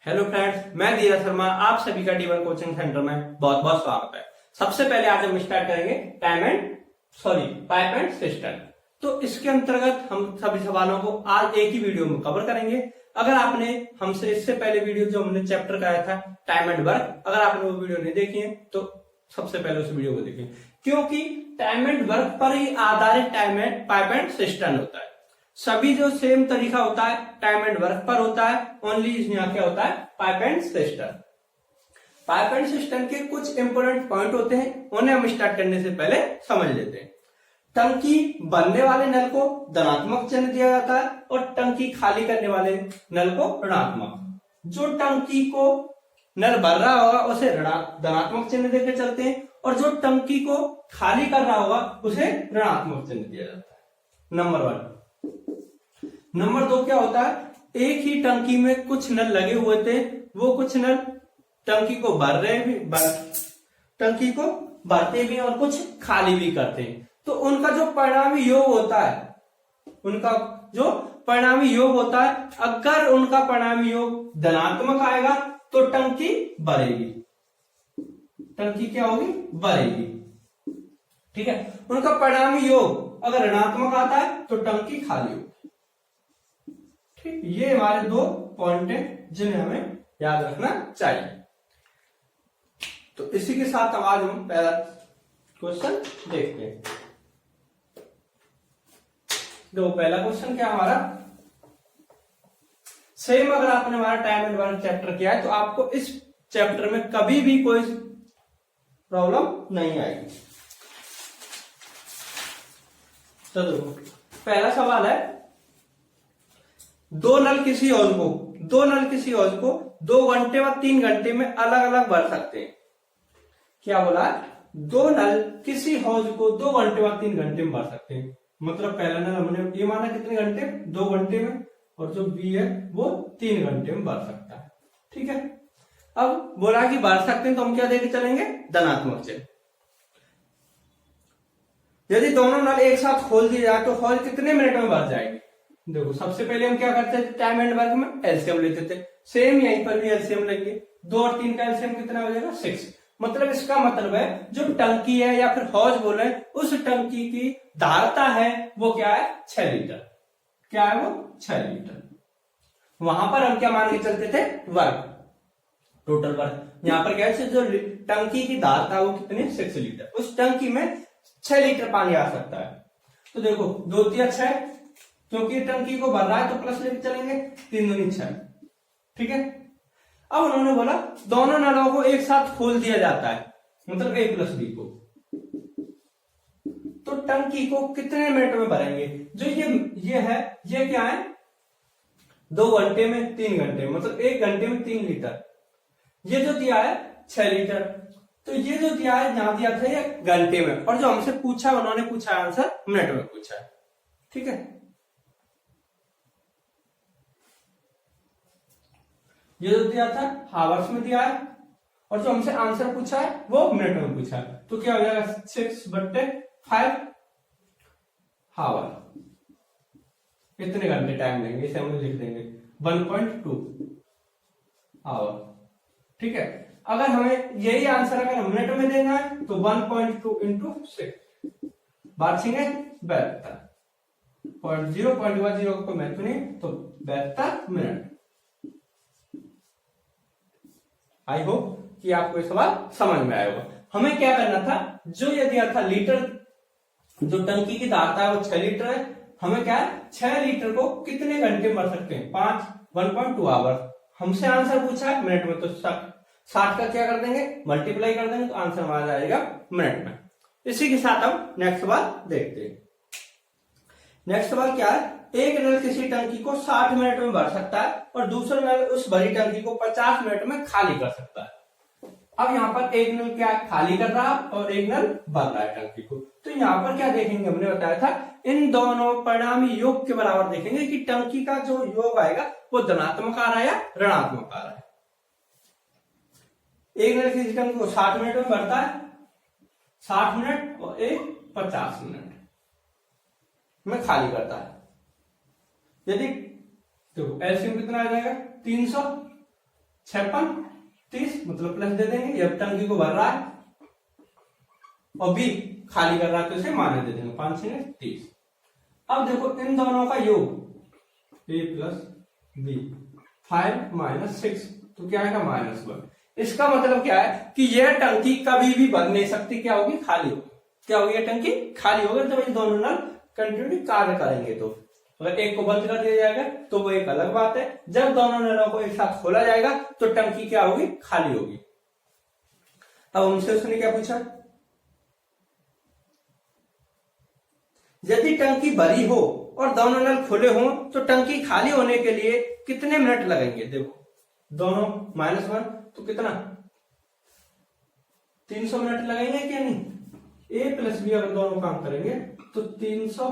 Hello friends, मैं धीरज शर्मा आप सभी का D1 कोचिंग सेंटर में बहुत बहुत स्वागत है। सबसे पहले आज हम स्टार्ट करेंगे पाइप एंड सिस्टम। तो इसके अंतर्गत हम सभी सवालों को आज एक ही वीडियो में कवर करेंगे। अगर आपने हमसे इससे पहले वीडियो जो हमने चैप्टर कराया था टाइम एंड वर्क, अगर आपने वो वीडियो नहीं देखी है तो सबसे पहले उस वीडियो को देखें, क्योंकि टाइम एंड वर्क पर ही आधारित पाइप एंड सिस्टम होता है। सभी जो सेम तरीका होता है टाइम एंड वर्क पर होता है, ओनली यहाँ क्या होता है pipe and system. Pipe and system के कुछ इंपोर्टेंट पॉइंट होते हैं, उन्हें हम स्टार्ट करने से पहले समझ लेते हैं। टंकी भरने वाले नल को धनात्मक चिन्ह दिया जाता है और टंकी खाली करने वाले नल को ऋणात्मक। जो टंकी को नल भर रहा होगा उसे धनात्मक चिन्ह देकर चलते हैं और जो टंकी को खाली कर रहा होगा उसे ऋणात्मक चिन्ह दिया जाता है। नंबर 1। नंबर 2 क्या होता है, एक ही टंकी में कुछ नल लगे हुए थे, वो कुछ नल टंकी को टंकी को भरते भी और कुछ खाली भी करते हैं। तो उनका जो परिणामी योग होता है, अगर उनका परिणामी योग धनात्मक आएगा तो टंकी भरेगी, टंकी क्या होगी भरेगी। ठीक है, उनका परिणामी योग अगर ऋणात्मक आता है तो टंकी खाली होगी। ठीक, ये हमारे 2 पॉइंट हैं जिन्हें हमें याद रखना चाहिए। तो इसी के साथ आज हम पहला क्वेश्चन देखते हैं। तो पहला क्वेश्चन क्या हमारा, सेम अगर आपने हमारा टाइम एंड वर्क चैप्टर किया है तो आपको इस चैप्टर में कभी भी कोई प्रॉब्लम नहीं आएगी। तो देखो पहला सवाल है, दो नल किसी हौज को 2 घंटे व 3 घंटे में अलग अलग भर सकते हैं। क्या बोला, 2 नल किसी हौज को 2 घंटे व 3 घंटे में भर सकते हैं। मतलब पहला नल हमने ये माना कितने घंटे, 2 घंटे में, और जो बी है वो 3 घंटे में भर सकता है। ठीक है, अब बोला कि भर सकते हैं तो हम क्या देके चलेंगे, धनात्मक चिन्ह। यदि दोनों नल एक साथ खोल दिए जाए तो हौज कितने मिनट में भर जाएगी। देखो सबसे पहले हम क्या करते थे टाइम एंड वर्क में एलसीएम लेते थे, सेम यहीं पर भी एलसीएम लेंगे। 2 और 3 का एलसीएम कितना हो जाएगा 6। मतलब इसका मतलब है जो टंकी है या फिर हौज बोले उस टंकी की धारता है वो क्या है 6 लीटर। क्या है वो 6 लीटर। वहां पर हम क्या मान के चलते थे वर्क, टोटल वर्क। यहाँ पर क्या है जो टंकी की धारता है वो कितनी 6 लीटर। उस टंकी में 6 लीटर पानी आ सकता है। तो देखो 2 3 6, क्योंकि टंकी को भर रहा है तो प्लस लेके चलेंगे, 3 दूनी 6। ठीक है, अब उन्होंने बोला दोनों नलों को एक साथ खोल दिया जाता है, मतलब A प्लस B को, तो टंकी को कितने मिनट में भरेंगे। जो ये है ये क्या है 2 घंटे में 3 घंटे में, मतलब 1 घंटे में 3 लीटर। ये जो दिया है 6 लीटर, तो ये जो दिया है यहां दिया था ये घंटे में, और जो हमसे पूछा उन्होंने पूछा आंसर मिनट में पूछा है। ठीक है, ये जो दिया था हावर्स में दिया है और जो हमसे आंसर पूछा है वो मिनट में पूछा है। तो क्या हो जाएगा 6/5 हावर। कितने घंटे टाइम लेंगे इसे हम लिख देंगे 1.2 आवर। ठीक है, अगर हमें यही आंसर अगर मिनट में देना है तो 1.2 इंटू 6 बारछेंगे 72। 0.0 को महत्व नहीं तो 72 मिनट। आई होप कि आपको ये सवाल समझ में आया होगा। हमें क्या करना था, जो ये दिया था लीटर, जो टंकी की धारता है वो 6 लीटर है। हमें क्या है 6 लीटर को कितने घंटे में भर सकते हैं 1.2 आवर। हमसे आंसर पूछा है मिनट में, तो 60 का क्या कर देंगे मल्टीप्लाई कर देंगे तो आंसर हमारा जाएगा मिनट में। इसी के साथ हम नेक्स्ट सवाल देखते हैं। नेक्स्ट सवाल क्या है, एक नल किसी टंकी को 60 मिनट में भर सकता है और दूसरा नल उस भरी टंकी को 50 मिनट में खाली कर सकता है। अब यहाँ पर एक नल क्या खाली कर रहा है और एक नल भर रहा है टंकी को। तो यहाँ पर क्या देखेंगे, हमने बताया था इन दोनों परिणामी योग के बराबर देखेंगे कि टंकी का जो योग आएगा वो धनात्मक आ रहा है या ऋणात्मक आ रहा है। एक नल किसी टंकी को 60 मिनट में भरता है, 60 मिनट, और एक 50 मिनट में खाली करता है। यदि देखो एलसीएम कितना आ जाएगा 300, 56 30 मतलब प्लस दे देंगे, ये टंकी को भर रहा है और बी खाली कर रहा है तो इसे माइनस दे देंगे, 5 6 30। अब देखो इन दोनों का योग ए प्लस बी, 5 माइनस 6 तो क्या आएगा -1। इसका मतलब क्या है कि यह टंकी कभी भी भर नहीं सकती, क्या होगी, खाली होगी। क्या होगी, यह टंकी खाली होगी जब ये दोनों नल कंटिन्यू कार्य करेंगे। तो अगर एक को बंद कर दिया जाएगा तो वो एक अलग बात है, जब दोनों नलों को एक साथ खोला जाएगा तो टंकी क्या होगी, खाली होगी। अब उनसे उसने क्या पूछा, यदि टंकी भरी हो और दोनों नल खुले हो तो टंकी खाली होने के लिए कितने मिनट लगेंगे। देखो दोनों -1 तो कितना 300 मिनट लगेंगे क्या नहीं। ए प्लस बी अगर दोनों काम करेंगे तो 300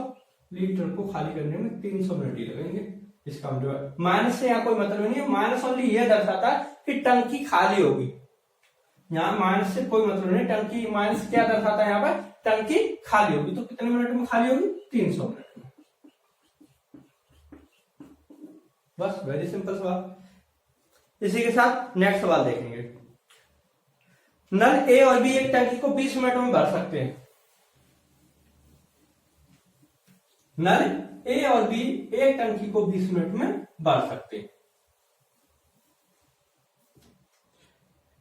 लीटर को खाली करने में 300 मिनट ही लगेंगे। इसका मतलब माइनस से यहाँ कोई मतलब नहीं है, माइनस ओनली यह दर्शाता है कि टंकी खाली होगी। यहाँ माइनस से कोई मतलब नहीं, टंकी माइनस क्या दर्शाता है, यहाँ पर टंकी खाली होगी। तो कितने मिनट में खाली होगी, 300 मिनट में। बस वेरी सिंपल सवाल। इसी के साथ नेक्स्ट सवाल देखेंगे। नल ए और बी एक टंकी को 20 मिनट में भर सकते हैं। नल ए और बी एक टंकी को 20 मिनट में भर सकते हैं।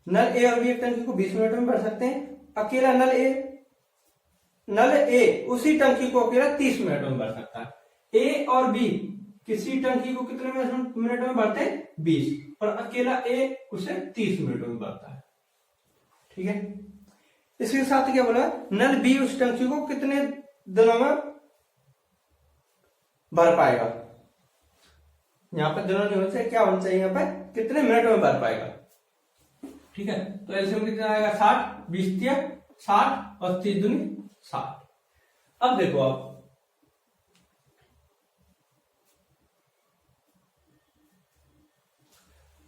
नल ए और बी एक टंकी को 20 मिनट में भर सकते हैं। अकेला नल ए उसी टंकी को अकेला 30 मिनट में भर सकता है। ए और बी किसी टंकी को कितने मिनट में भरते हैं, 20, और अकेला ए उसे 30 मिनट में भरता है। ठीक है, इसके साथ क्या बोला, नल बी उस टंकी को कितने दिनों में भर पाएगा। यहां पर दिनों नहीं होना चाहिए, क्या होना चाहिए, यहाँ पर कितने मिनट में भर पाएगा। ठीक है, तो एलसीएम कितना आएगा, 60, 20 तिया 60 और 30 दूनी 60। अब देखो आप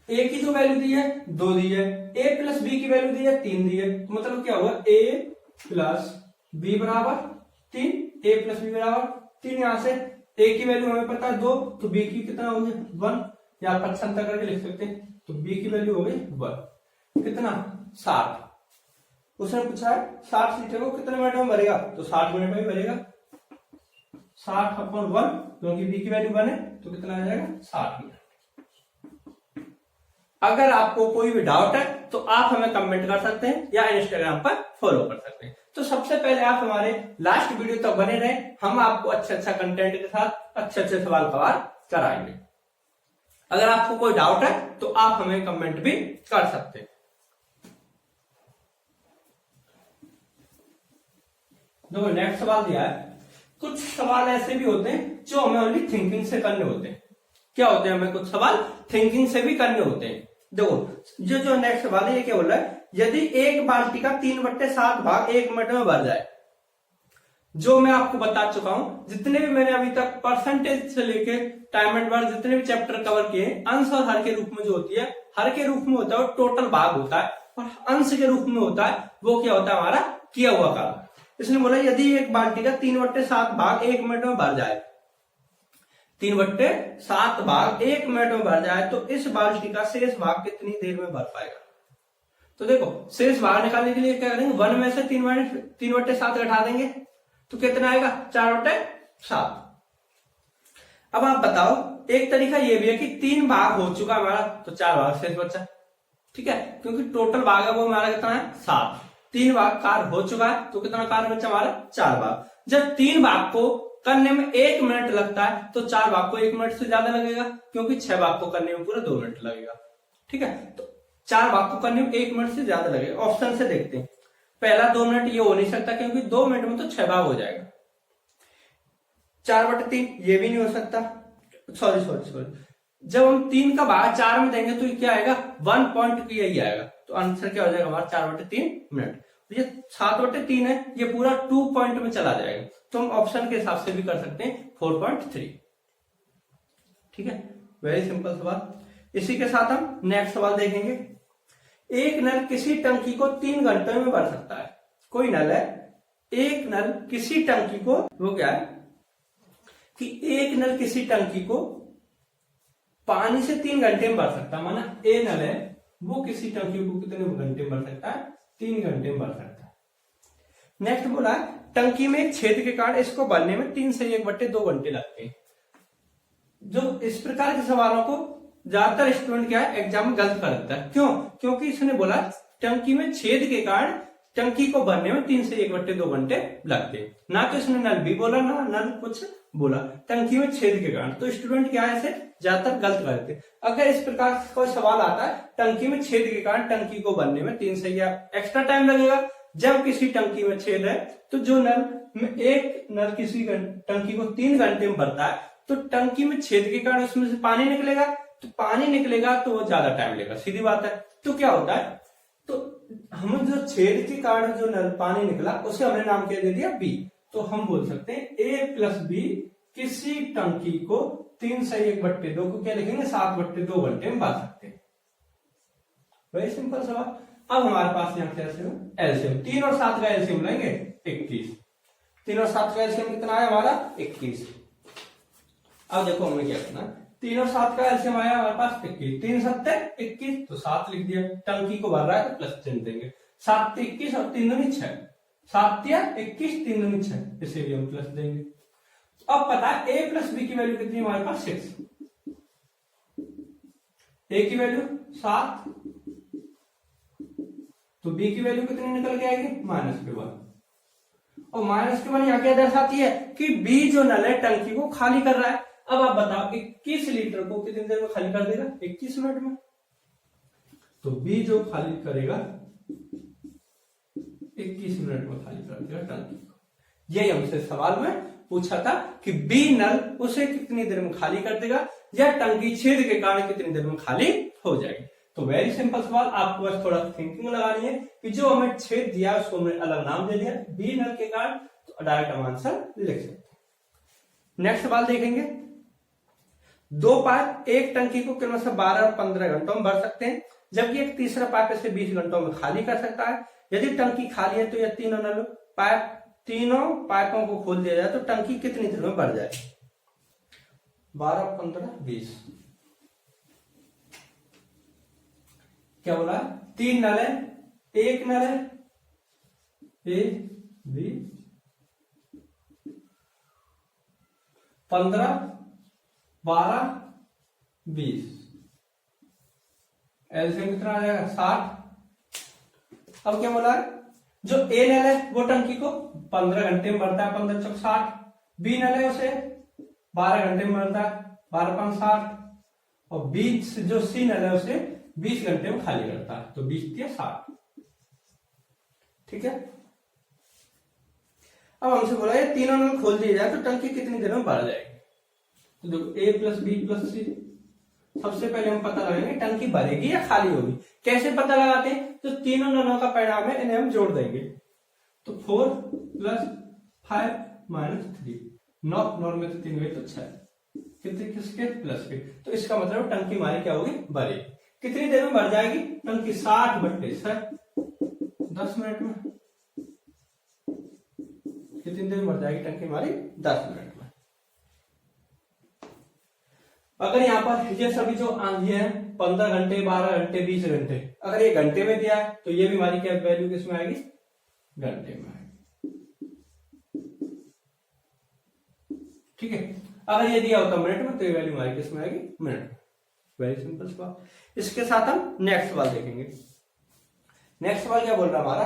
ए की जो वैल्यू दी है 2 दी है, ए प्लस बी की वैल्यू दी है 3 दी है, तो मतलब क्या होगा, ए प्लस बी बराबर 3, ए प्लस बी बराबर 3। यहां से ए की वैल्यू हमें पता है 2, तो बी की कितना हो गया 1, या 75 करके लिख सकते हैं, तो बी की वैल्यू हो गई 1, कितना 60। उसने पूछा है 60 लीटर को कितने मिनट में भरेगा, तो 60 मिनट में भरेगा। 60/1 क्योंकि बी की वैल्यू 1 है तो कितना आ जाएगा 60 मिनट। अगर आपको कोई भी डाउट है तो आप हमें कमेंट कर सकते हैं या इंस्टाग्राम पर फॉलो कर सकते हैं। तो सबसे पहले आप हमारे लास्ट वीडियो तक बने रहे, हम आपको अच्छा कंटेंट के साथ अच्छे सवाल कवर कराएंगे। अगर आपको कोई डाउट है तो आप हमें कमेंट भी कर सकते हैं। देखो नेक्स्ट सवाल दिया है, कुछ सवाल ऐसे भी होते हैं जो हमें ओनली थिंकिंग से करने होते हैं। क्या होते हैं, हमें कुछ सवाल थिंकिंग से भी करने होते हैं। देखो जो नेक्स्ट सवाल है ये क्या बोल रहा है, यदि एक बाल्टी का 3/7 भाग 1 मिनट में भर जाए। जो मैं आपको बता चुका हूं, जितने भी मैंने अभी तक परसेंटेज से लेके टाइम एंड वर्क जितने भी चैप्टर कवर किए, अंश और हर के रूप में जो होती है, हर के रूप में होता है वो टोटल भाग होता है, और अंश के रूप में होता है वो क्या होता है, हमारा किया हुआ काम। इसने बोला यदि एक बाल्टी का 3/7 भाग 1 मिनट में भर जाए, 3/7 भाग 1 मिनट में भर जाए, तो इस बाल्टी का शेष भाग कितनी देर में भर पाएगा। तो देखो शेष भाग निकालने के लिए क्या करेंगे, 1 में से 3/7 घटा देंगे तो कितना आएगा 4/7। अब आप बताओ, एक तरीका ये भी है कि 3 भाग हो चुका हमारा तो 4 भाग शेष बचा। ठीक है, क्योंकि टोटल भाग है वो हमारा कितना है 7, 3 भाग कार्य हो चुका है तो कितना कार्य बचा हमारा 4 भाग। जब 3 भाग को करने में 1 मिनट लगता है तो 4 भाग को 1 मिनट से ज्यादा लगेगा, क्योंकि 6 भाग को करने में पूरा 2 मिनट लगेगा। ठीक है, तो 4 भाग को करने में 1 मिनट से ज्यादा लगेगा। ऑप्शन से देखते हैं, पहला 2 मिनट ये हो नहीं सकता क्योंकि 2 मिनट में तो 6 भाग हो जाएगा। 4/3 ये भी नहीं हो सकता, सॉरी जब हम 3 का भाग 4 में देंगे तो क्या आएगा 1 यही आएगा, तो आंसर क्या हो जाएगा हमारा 4/3 मिनट। ये 7/3 है, ये पूरा 2 पॉइंट में चला जाएगा, तो हम ऑप्शन के हिसाब से भी कर सकते हैं 4.3। ठीक है, वेरी सिंपल सवाल। इसी के साथ हम नेक्स्ट सवाल देखेंगे। एक नल किसी टंकी को 3 घंटे में भर सकता है। कोई नल है, एक नल किसी टंकी को, वो क्या है कि एक नल किसी टंकी को पानी से 3 घंटे में भर सकता है। माना ए नल है, वो किसी टंकी को कितने घंटे में भर सकता है? 3 घंटे में भर सकता है। नेक्स्ट बोला टंकी में एक छेद के कारण इसको भरने में 3 से 1/2 घंटे लगते हैं। जो इस प्रकार के सवालों को ज्यादातर स्टूडेंट क्या है एग्जाम में गलत कर देता है। क्यों? क्योंकि इसने बोला टंकी में छेद के कारण टंकी को भरने में 3 से 1/2 घंटे लगते हैं। ना तो इसने नल भी बोला ना नल कुछ बोला, टंकी में छेद के कारण। तो स्टूडेंट क्या है इसे ज्यादातर गलत करते हैं। अगर इस प्रकार का कोई सवाल आता है टंकी में छेद के कारण टंकी को भरने में 3 से या एक्स्ट्रा टाइम लगेगा। जब किसी टंकी में छेद है तो जो नल में एक नल किसी टंकी को 3 घंटे में भरता है तो टंकी में छेद के कारण उसमें से पानी निकलेगा, तो पानी निकलेगा तो वो ज्यादा टाइम लेगा, सीधी बात है। तो क्या होता है, तो हम जो छेद के कारण जो नल पानी निकला उसे हमने नाम क्या दे दिया बी। तो हम बोल सकते हैं ए प्लस बी किसी टंकी को 3 से 1/2 को क्या लिखेंगे 7/2 घंटे में भर सकते हैं। वेरी सिंपल सवाल। अब हमारे पास यहाँ क्या एलसीएम 3 और 7 का एलसीएम लेंगे 21। 3 और 7 का एलसीएम कितना आया हमारा 21। अब देखो हमने क्या करना, 3 और 7 का एलसीएम आया हमारे पास 21। 3 7 21 तो 7 लिख दिया। टंकी को भर रहा है तो प्लस चिन्ह देंगे। 7 21 और 3 दूनी 6, 7 21 3 दूनी 6, इसे भी हम प्लस देंगे। अब पता है ए प्लस बी की वैल्यू कितनी है हमारे पास 6। ए की वैल्यू 7 तो बी की वैल्यू कितनी निकल के आएगी -1। और -1 यहाँ क्या दर्शाती है कि बी जो नल है टंकी को खाली कर रहा है। अब आप बताओ 21 लीटर को कितनी देर में खाली कर देगा 21 मिनट में। तो बी जो खाली करेगा 21 मिनट में खाली कर देगा टंकी को। यही हमसे सवाल में पूछा था कि बी नल उसे कितनी देर में खाली कर देगा या टंकी छेद के कारण कितनी देर में खाली हो जाएगी। तो वेरी सिंपल सवाल, आपको बस थोड़ा थिंकिंग लगानी है कि जो हमें छेद दिया उसको हमने अलग नाम दे दिया बी नल के कारण, तो डायरेक्ट हम आंसर लिख सकते हैं। नेक्स्ट सवाल देखेंगे, 2 पाइप एक टंकी को क्रमशः 12 और 15 घंटों में भर सकते हैं, जबकि एक तीसरा पाइप इसे 20 घंटों में खाली कर सकता है। यदि टंकी खाली है तो यह तीनों पाइपों को खोल दिया जाए तो टंकी कितनी देर में भर जाए? 12 15 20। क्या बोला? 3 नल है, एक नल है ए बी, 15 12 20, एलसीएम कितना आ जाएगा 60। अब क्या बोला है, जो ए नल है वो टंकी को 15 घंटे में भरता है, 15 चौक 60। बी नल है उसे 12 घंटे में भरता है, 12 5 60। और बी जो सी नल है उसे 20 घंटे में खाली करता है, तो 20 दिया 60। ठीक है। अब हमसे बोला ये तीनों नल खोल दिए जाए तो टंकी कितनी देर में भर जाएगी? तो देखो ए प्लस बी प्लस सी, सबसे पहले हम पता लगाएंगे टंकी भरेगी या खाली होगी। कैसे पता लगाते हैं? तो तीनों नलों का परिणाम है, इन्हें हम जोड़ देंगे। तो 4 + 5 - 3, 9 में से 3 गई तो 6, कितने किसके प्लस के। तो इसका मतलब टंकी हमारी क्या होगी भरेगी। कितनी देर में भर जाएगी टंकी? 60/6, 10 मिनट में। कितनी देर में भर जाएगी टंकी हमारी? 10 मिनट में। अगर यहाँ पर ये सभी जो ये है 15 घंटे 12 घंटे 20 घंटे, अगर ये घंटे में दिया है तो ये भी हमारी क्या वैल्यू किसमें आएगी? घंटे में आएगी। ठीक है। अगर ये दिया होता मिनट में तो ये वैल्यू हमारी किसमें आएगी? मिनट में। वेरी सिंपल सवाल। इसके साथ हम नेक्स्ट सवाल देखेंगे। नेक्स्ट सवाल क्या बोल रहा है हमारा,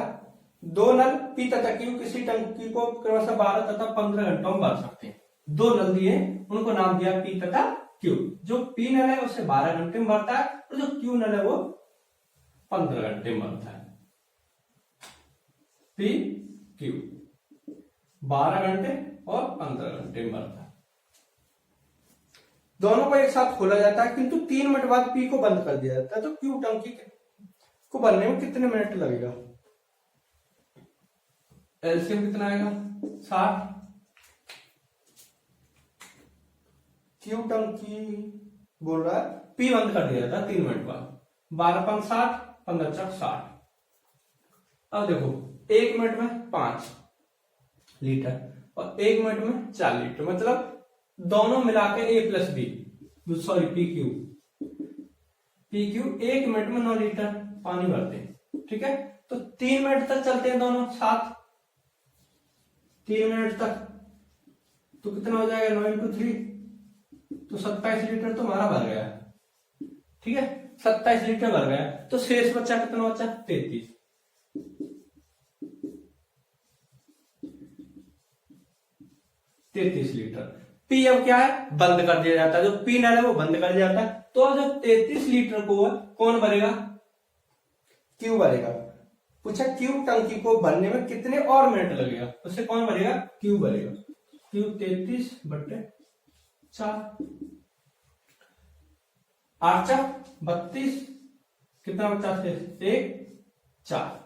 2 नल पी तथा क्यू किसी टंकी को क्रमशः 12 तथा 15 घंटों में भर सकते हैं। 2 नल दिए, उनको नाम दिया पी तथा क्यू। जो पी नल है उसे 12 घंटे में भरता है और जो क्यू नल है वो 15 घंटे में भरता है। पी क्यू 12 घंटे और 15 घंटे में भरता है। दोनों को एक साथ खोला जाता है किंतु 3 मिनट बाद पी को बंद कर दिया जाता है। तो क्यू टंकी को भरने में कितने मिनट लगेगा? एलसीएम कितना आएगा? 60। क्यू टंकी बोल रहा है पी बंद कर दिया जाता है 3 मिनट बाद, 12 5 60, 15 चौक 60। अब देखो 1 मिनट में 5 लीटर और 1 मिनट में 4 लीटर, मतलब दोनों मिला के A plus B, sorry P P Q 1 minute में 9 लीटर पानी भरते हैं। ठीक है, तो 3 मिनट तक चलते हैं दोनों साथ, 3 मिनट तक, तो कितना हो जाएगा 9 × 3, तो 27 लीटर तो हमारा भर गया। ठीक है, 27 लीटर भर गया, तो शेष बचा कितना बचा 33 लीटर। पी अब क्या है, बंद कर दिया जाता है, जो पी नल है वो बंद कर दिया जाता है। तो अब जो 33 लीटर को कौन भरेगा, क्यू भरेगा। पूछा क्यू टंकी को भरने में कितने और मिनट लगेगा, उससे कौन भरेगा, क्यू भरेगा। क्यू 33/4, 8 32, कितना बचा शेष 1, 4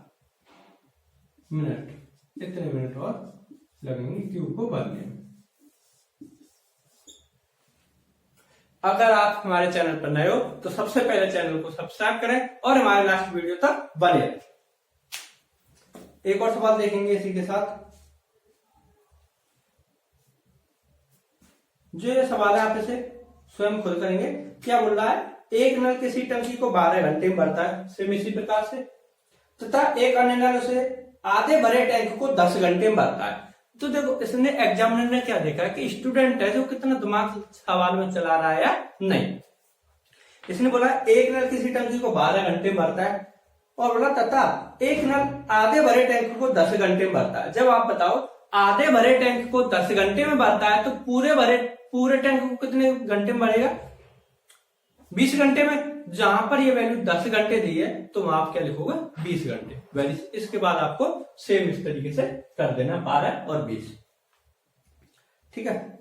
मिनट, इतने मिनट और लगेंगे क्यू को भरने में। अगर आप हमारे चैनल पर नए हो तो सबसे पहले चैनल को सब्सक्राइब करें और हमारे लास्ट वीडियो तक बने रहें। एक और सवाल देखेंगे इसी के साथ। जो ये सवाल है आप इसे स्वयं खुद करेंगे। क्या बोल रहा है, एक नल किसी टंकी को 12 घंटे में भरता है, सेम इसी प्रकार से, तथा एक अन्य नल उसे आधे भरे टैंक को 10 घंटे में भरता है। तो देखो, इसने एग्जामिनर ने क्या देखा है कि स्टूडेंट है जो कितना दिमाग सवाल में चला रहा है या नहीं। इसने बोला एक नल किसी टंकी को 12 घंटे में भरता है, और बोला तथा एक नल आधे भरे टैंक को 10 घंटे में भरता है। जब आप बताओ आधे भरे टैंक को 10 घंटे में भरता है, तो पूरे टैंक को कितने घंटे में भरेगा, 20 घंटे में। जहां पर ये वैल्यू 10 घंटे दी है तो वहां आप क्या लिखोगे 20 घंटे वैल्यू। इसके बाद आपको सेम इस तरीके से कर देना 12 और 20। ठीक है,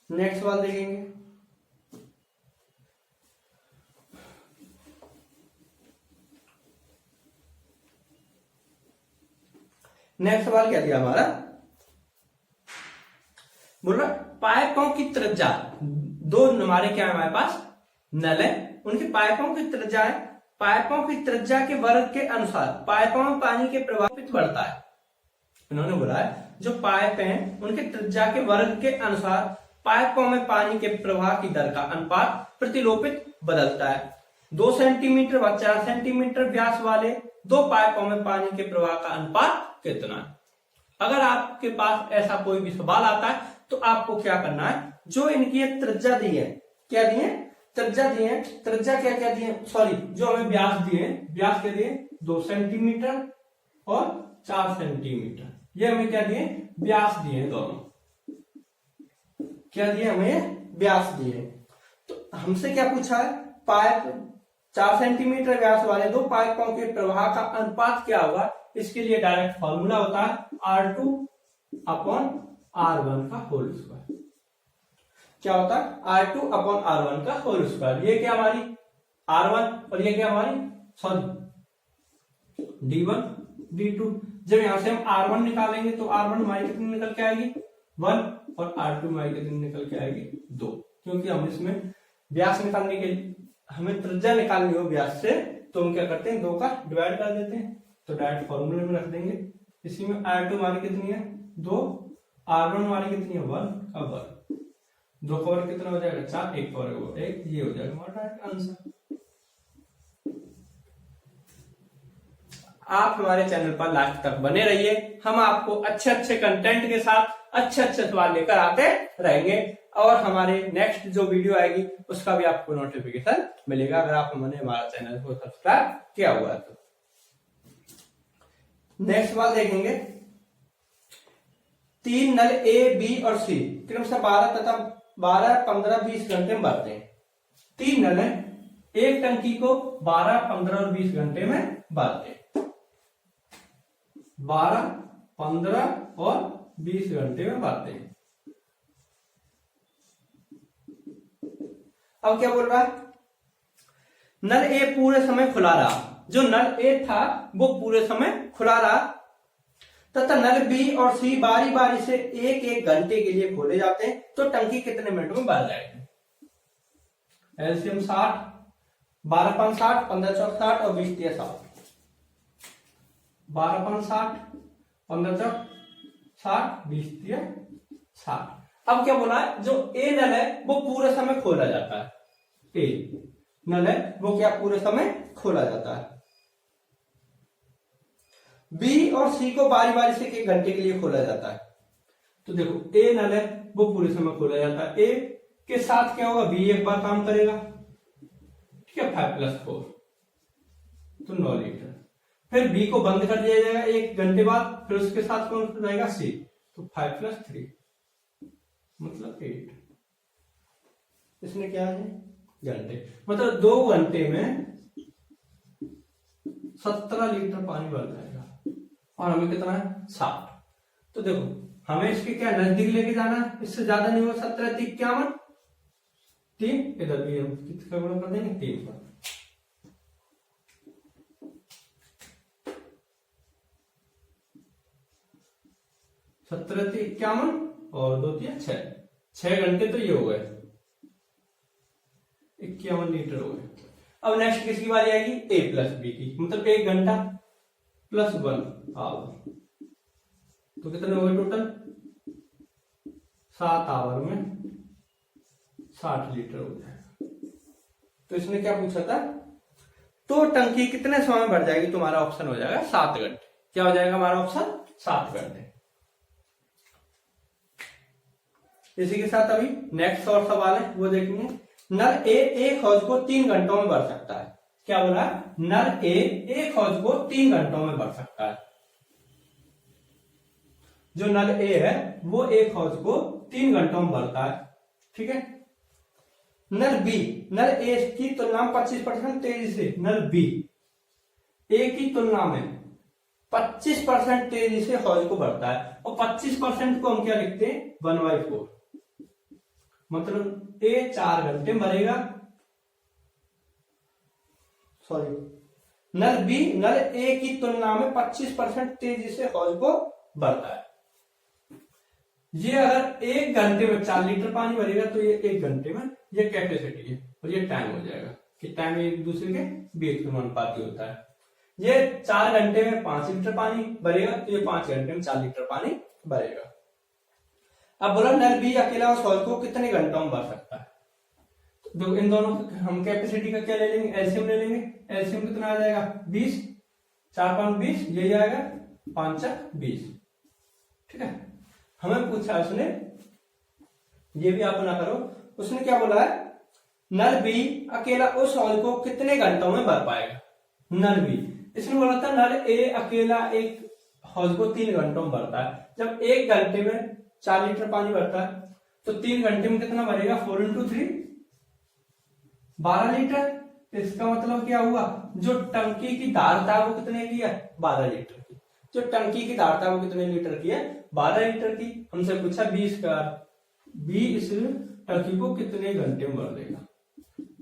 नेक्स्ट सवाल देखेंगे। नेक्स्ट सवाल क्या दिया हमारा, बोल रहा पाइपों की त्रिज्या, दो हमारे क्या है हमारे पास नल है, उनकी पाइपों की त्रिज्या है, पाइपों की त्रिज्या के वर्ग के अनुसार पाइपों में पानी के प्रवाह बढ़ता है। इन्होंने बोला है जो पाइप हैं उनके त्रिज्या के वर्ग के अनुसार पाइपों में पानी के प्रवाह की दर का अनुपात प्रतिलोपित बदलता है। 2 सेंटीमीटर व 4 सेंटीमीटर व्यास वाले दो पाइपों में पानी के प्रवाह का अनुपात कितना है। अगर आपके पास ऐसा कोई भी सवाल आता है तो आपको क्या करना है, जो इनकी त्रिज्या दी है, क्या दी है, त्रिज्या दी है, त्रिज्या क्या क्या दी है, सॉरी जो हमें व्यास दिए, व्यास क्या दिए 2 सेंटीमीटर और 4 सेंटीमीटर, ये हमें क्या दिए, व्यास दिए दोनों, क्या दिए हमें, व्यास दिए। तो हमसे क्या पूछा है, पाइप 4 सेंटीमीटर व्यास वाले दो पाइपों के प्रवाह का अनुपात क्या होगा। इसके लिए डायरेक्ट फॉर्मूला होता है R2/R1 का होल स्क्वायर। क्या होता है, R2/R1 का होल स्क्वायर। ये क्या हमारी R1 और ये क्या हमारी सॉरी D1 D2। जब यहां से हम R1 निकालेंगे तो R1 हमारी कितनी निकल के आएगी 1, और R2 हमारी कितनी निकल के आएगी 2, क्योंकि हम इसमें व्यास निकालने के लिए हमें त्रिज्या निकालनी हो व्यास से, तो हम क्या करते हैं 2 का डिवाइड कर देते हैं, तो डायरेक्ट फॉर्मूले में रख देंगे। इसी में R2 हमारी कितनी है 2, R1 हमारी कितनी है 1 का 1, 2 कवर कितना हो जाएगा 4, 1 कवर 1, ये हो जाएगा हमारा आंसर। आप हमारे चैनल पर लास्ट तक बने रहिए, हम आपको अच्छे अच्छे कंटेंट के साथ अच्छे अच्छे सवाल लेकर आते रहेंगे, और हमारे नेक्स्ट जो वीडियो आएगी उसका भी आपको नोटिफिकेशन मिलेगा अगर आप हमारा चैनल को सब्सक्राइब किया हुआ है तो। नेक्स्ट सवाल देखेंगे, 3 नल ए, बी और सी क्रमशः 12 तथा 12, 15, 20 घंटे में भरते हैं। 3 नल है, एक टंकी को 12, 15 और 20 घंटे में भरते हैं। 12, 15 और 20 घंटे में भरते हैं। अब क्या बोल रहा है, नल ए पूरे समय खुला रहा, जो नल ए था वो पूरे समय खुला रहा, तथा नल बी और सी बारी बारी से 1-1 घंटे के लिए खोले जाते हैं, तो टंकी कितने मिनट में भर जाएगी। एलसीएम 60, 12 × 60, 15 × 60 और 20 × 60, 12 × 60, 15 × 60, 20 × 60। अब क्या बोला है, जो ए नल है वो पूरे समय खोला जाता है, ए नल है वो क्या पूरे समय खोला जाता है। बी और सी को बारी बारी से 1 घंटे के लिए खोला जाता है। तो देखो ए नल है वो पूरे समय खोला जाता है, ए के साथ क्या होगा, बी एक बार काम करेगा, ठीक है, 5 + 4 तो 9 लीटर। फिर बी को बंद कर दिया जाएगा 1 घंटे बाद, फिर उसके साथ कौन रहेगा, सी, तो 5 + 3 मतलब 8। इसमें क्या है, घंटे, मतलब 2 घंटे में 17 लीटर पानी भर जाएगा और हमें कितना है, 60। तो देखो हमें इसके क्या नजदीक लेके जाना है, इससे ज्यादा नहीं होगा, 17 × 51 3, इधर भी हम कितना गुणा कर देंगे, 3 पर। सत्रह 51 और 2 × 6 घंटे तो ये हो गए, 51 लीटर हो गए। अब नेक्स्ट किसकी बारी आएगी, ए प्लस बी की, मतलब 1 घंटा + 1 आवर, तो कितने हो गए टोटल, 7 आवर में 60 लीटर हो जाएगा। तो इसने क्या पूछा था, तो टंकी कितने समय में भर जाएगी, तुम्हारा ऑप्शन हो जाएगा 7 घंटे। क्या हो जाएगा हमारा ऑप्शन, 7 घंटे। इसी के साथ अभी नेक्स्ट और सवाल है वो देखेंगे। नल ए एक हौज को 3 घंटों में भर सकता है। क्या बोला, नल ए एक हौज को 3 घंटों में भर सकता है। जो नल ए है वो एक हौज को 3 घंटों में भरता है, ठीक है। नल बी, नल ए की तुलना में 25% तेजी से, नल बी ए की तुलना में 25% तेजी से हौज को भरता है, और 25% को हम क्या लिखते हैं, 1/4, मतलब ए 4 घंटे में भरेगा, सॉरी, नल बी नल ए की तुलना में 25% तेजी से हौज को भरता है। ये अगर 1 घंटे में 4 लीटर पानी भरेगा तो ये 1 घंटे में ये कैपेसिटी है, और ये टाइम हो जाएगा कि टाइम एक दूसरे के बीच के अनुपाती होता है। ये 4 घंटे में 5 लीटर पानी भरेगा तो ये 5 घंटे में 4 लीटर पानी भरेगा। अब बोला नल बी अकेला उस हौज को कितने घंटों में भर सकता है। तो इन दोनों हम कैपेसिटी का क्या ले लेंगे, एलसीएम ले लेंगे। एलसीएम कितना आ जाएगा, 20, 4 × 5 20, यही आएगा 5 × 20, ठीक है। हमें पूछा उसने, ये भी आप ना करो, उसने क्या बोला है, नल बी अकेला उस हौज को कितने घंटों में भर पाएगा। नल बी, इसने बोला था नल ए अकेला एक हौज को 3 घंटों में भरता है। जब 1 घंटे में 4 लीटर पानी भरता है तो 3 घंटे में कितना भरेगा, 4 × 3 12 लीटर। इसका मतलब क्या हुआ, जो टंकी की धारता है वो कितने की है, 12 लीटर की। जो टंकी की धारता है वो कितने लीटर की है, 12 लीटर की। हमसे पूछा 20 का, बी इस टंकी को कितने घंटे में भर देगा,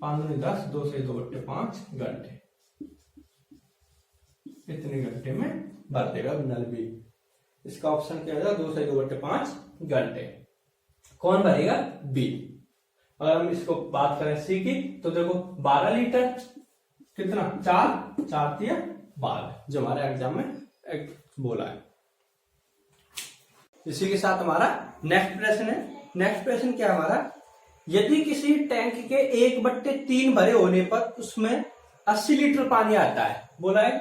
5 × 10, 2 से 2 = 5 घंटे, इतने घंटे में भर देगा नल बी। इसका ऑप्शन क्या है, 2 से 2 = 5 घंटे। कौन भरेगा, बी। अगर हम इसको बात करें सी की, तो देखो 12 लीटर कितना, 4 4 × 12, जो हमारे एग्जाम में बोला है। इसी के साथ हमारा नेक्स्ट प्रश्न है। नेक्स्ट प्रश्न क्या है हमारा, यदि किसी टैंक के 1/3 भरे होने पर उसमें 80 लीटर पानी आता है। बोला है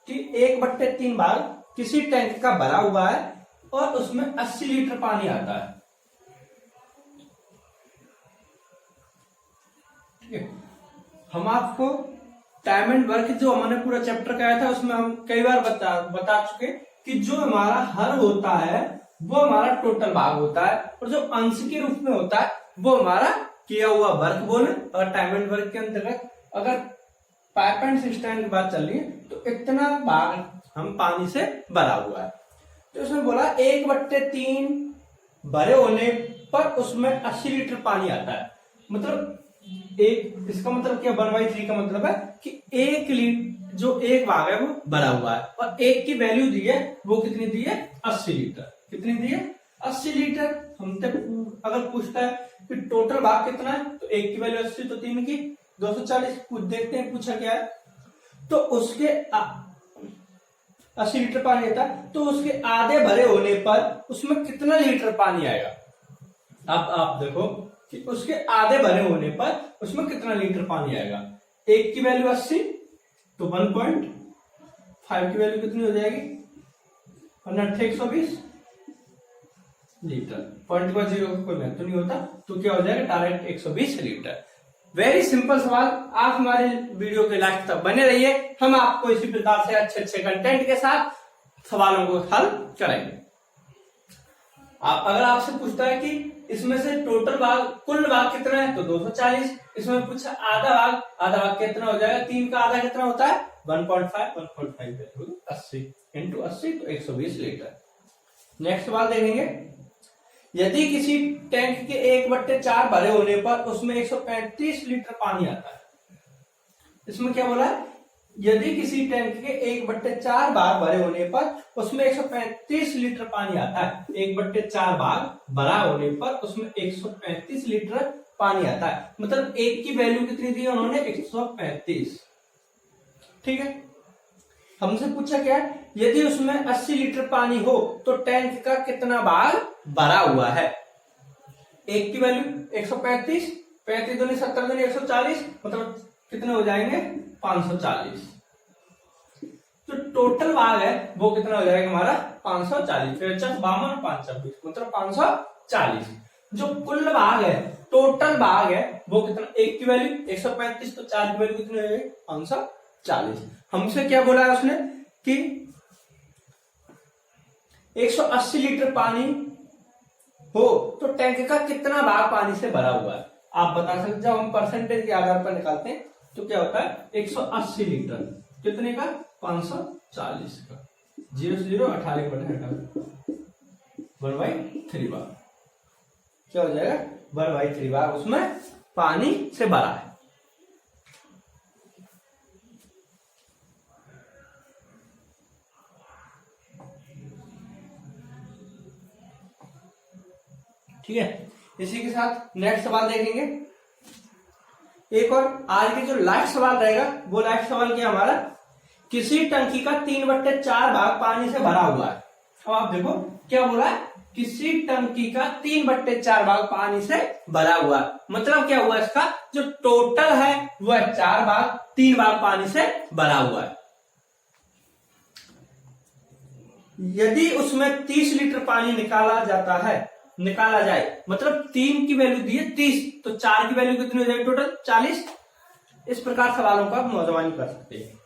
कि 1/3 भाग किसी टैंक का भरा हुआ है और उसमें 80 लीटर पानी आता है, ठीक है। हम आपको टाइम एंड वर्क जो हमने पूरा चैप्टर कराया था उसमें हम कई बार बता चुके कि जो हमारा हर होता है वो हमारा टोटल भाग होता है, और जो अंश के रूप में होता है वो हमारा किया हुआ वर्क बोले। और टाइम एंड वर्क के अंतर्गत अगर पाइप एंड सिस्टम की बात चल रही है तो इतना भाग हम पानी से भरा हुआ है। तो उसमें बोला 1/3 भरे होने पर उसमें 80 लीटर पानी आता है, मतलब एक, इसका मतलब क्या, 1/3 का मतलब है कि 1 लीटर, जो एक भाग है वो भरा हुआ है, और एक की वैल्यू दी है, वो कितनी दी है, 80 लीटर। कितनी दी है, 80 लीटर। हमसे अगर पूछता है कि टोटल भाग कितना है, तो एक की वैल्यू 80, तो 3 की 240। देखते हैं पूछा क्या है, तो उसके 80 लीटर पानी आता है, तो उसके आधे भरे होने पर उसमें कितना लीटर पानी आएगा। अब आप देखो कि उसके आधे भरे होने पर उसमें कितना लीटर पानी आएगा। एक की वैल्यू 80 तो 1.5 की वैल्यू कितनी हो जाएगी 120 लीटर। पॉइंट का जीरो का कोई महत्व नहीं होता, तो क्या हो जाएगा डायरेक्ट 120 लीटर। वेरी सिंपल सवाल। आप हमारे वीडियो के लास्ट तक बने रहिए, हम आपको इसी प्रकार से अच्छे अच्छे कंटेंट के साथ सवालों को हल करेंगे। अगर आपसे पूछता है कि इसमें से टोटल भाग कुल भाग कितना है तो 240, इसमें पूछा आधा भाग कितना हो जाएगा, 3 का आधा कितना होता है 1.5 80 इंटू 80 तो 120 लीटर। नेक्स्ट सवाल देखेंगे, यदि किसी टैंक के 1/4 भरे होने पर उसमें 135 लीटर पानी आता है। इसमें क्या बोला है, यदि किसी टैंक के 1/4 भाग भरे होने पर उसमें 135 लीटर पानी आता है। 1/4 भाग भरा होने पर उसमें 135 लीटर पानी आता है, मतलब एक की वैल्यू कितनी दी उन्होंने 135। ठीक है, हमसे पूछा क्या है, यदि उसमें 80 लीटर पानी हो तो टैंक का कितना भाग भरा हुआ है। एक की वैल्यू 135, 35 दूनी 70 दूनी 140, मतलब कितने हो जाएंगे 540। तो टोटल भाग है वो कितना हो जाएगा हमारा 540, फिर 52 5 26 मतलब 540। जो कुल भाग है टोटल भाग है वो कितना, एक की वैल्यू 135 तो 4 की वैल्यू कितनी हो जाएगी 540। हमसे क्या बोला है उसने कि 180 लीटर पानी हो तो टैंक का कितना भाग पानी से भरा हुआ है। आप बता सकते, जब हम परसेंटेज के आधार पर निकालते हैं तो क्या होता है 180 लीटर कितने का 540 का, 0 से 0 18 1/3 भाग क्या हो जाएगा 1/3 भाग उसमें पानी से भरा है। ठीक है, इसी के साथ नेक्स्ट सवाल देखेंगे। एक और आज के जो लास्ट सवाल रहेगा वो लास्ट सवाल क्या हमारा, किसी टंकी का 3/4 भाग पानी से भरा हुआ है। अब आप देखो क्या बोला है, किसी टंकी का 3/4 भाग पानी से भरा हुआ है, मतलब क्या हुआ इसका जो टोटल है वह 4 भाग, 3 भाग पानी से भरा हुआ है। यदि उसमें 30 लीटर पानी निकाला जाए, मतलब 3 की वैल्यू दी है 30 तो 4 की वैल्यू कितनी हो जाएगी टोटल 40। इस प्रकार सवालों का मौजवानी कर सकते हैं।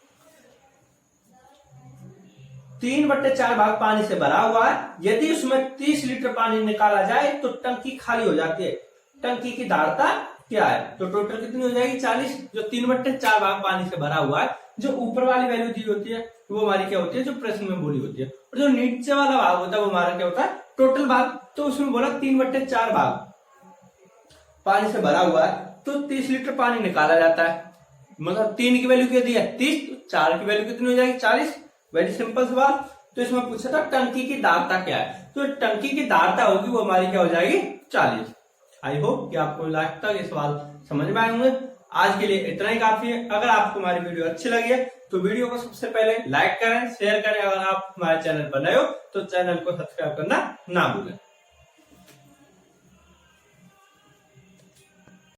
3/4 भाग पानी से भरा हुआ है, यदि उसमें 30 लीटर पानी निकाला जाए तो टंकी खाली हो जाती है। टंकी की धारता क्या है, तो टोटल कितनी हो जाएगी 40। जो 3/4 भाग पानी से भरा हुआ है, जो ऊपर वाली वैल्यू दी होती है वो हमारी क्या होती है जो प्रश्न में बोली होती है, और जो नीचे वाला भाग होता है वो हमारा क्या होता है टोटल भाग। तो उसमें बोला 3/4 भाग पानी से भरा हुआ है तो 30 लीटर पानी निकाला जाता है, मतलब 3 की वैल्यू क्या दी है 30 तो 4 की वैल्यू कितनी हो जाएगी 40। वेरी सिंपल सवाल। तो इसमें पूछा था टंकी की धारता क्या है, तो टंकी की धारता होगी वो हमारी क्या हो जाएगी 40। आई होप कि आपको लास्ट तक ये सवाल समझ में आए होंगे। आज के लिए इतना ही काफी है। अगर आपको हमारी वीडियो अच्छी लगी है तो वीडियो को सबसे पहले लाइक करें, शेयर करें। अगर आप हमारे चैनल पर नए हो तो चैनल को सब्सक्राइब करना ना भूलें।